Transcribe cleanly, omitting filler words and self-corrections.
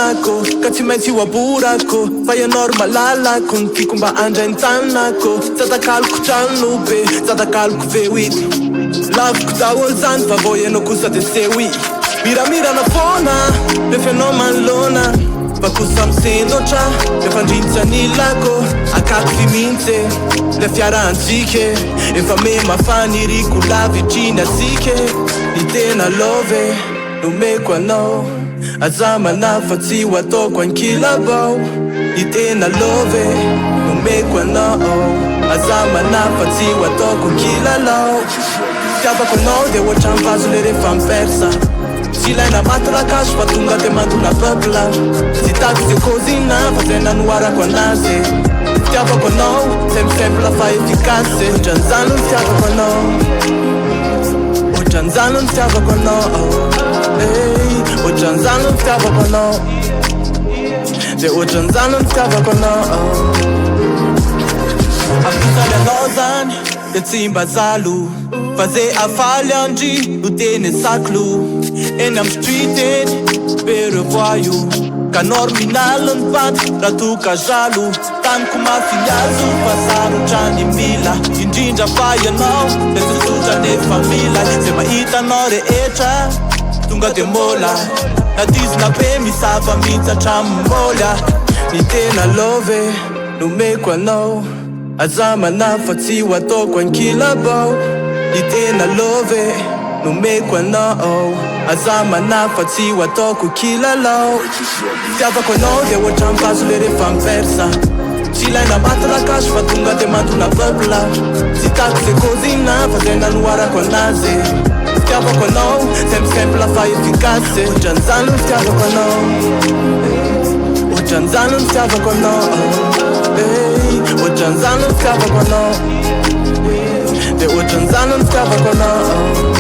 anako ka tsy maintsy ho aborako fa ianao ry malalako ny tiako mba andray ny tanako tsatakaloko trano be tsatakaloko veoity laviko daholo zany fa vao ianao kosa de sehoy miramirana foana rehefa ianao manoloana fa kosa misendotra rehefa ndrinitsy anilako akaky fimintsy le fiarahantsike efa me mafaniriko lavitriny atsike ny tena love nomeko anao azamana fa tsy ho ataoko ankilabao ny tena love nomeko anao azamana fa tsy ho ataoko ankilalao tiavako anao de ohatrany vazo le rehefa mipersa tsy ilaina maty-rakazo fa tonga de mantona peupla tsy taky ze kozina fa zay nanoarako anazy tiavako anao simple fa efficace ohatran'izany ny tiavako anao ohatran'izany ny tiavako anao ohatran'izany ny tiavako anao de ohatran'izany ny tiavako anao ampitany anao zany de tsy mba zalo fa zay afaly andry no teny saklo eny am street eny be revoio ka norminal ny paty raha toka jalo taniko mafiliazo fa sarotrany mila indrindra fa ianao de tsotra nefa mila zay mahitanao rehetra tonga de mola natizina be misava mitsatra mimola ny tena love nomeko anao azamana fa tsy ho ataoko ankilabao ny tena love nomeko anao azamana fa tsy ho ataoko kilalao tiavako anao de ohatrany vazo le rehefa mipersa tsy ilaina maty-rakazo fa tonga de mantona peupla tsy taky ze kozina fa zay nanoarako anazy tiavako anao simple fa efficace ohatran'izany ny tiavako anao ohatran'izany ny tiavako anao ohatran'izany ny tiavako anao de ohatran'izany ny tiavako anao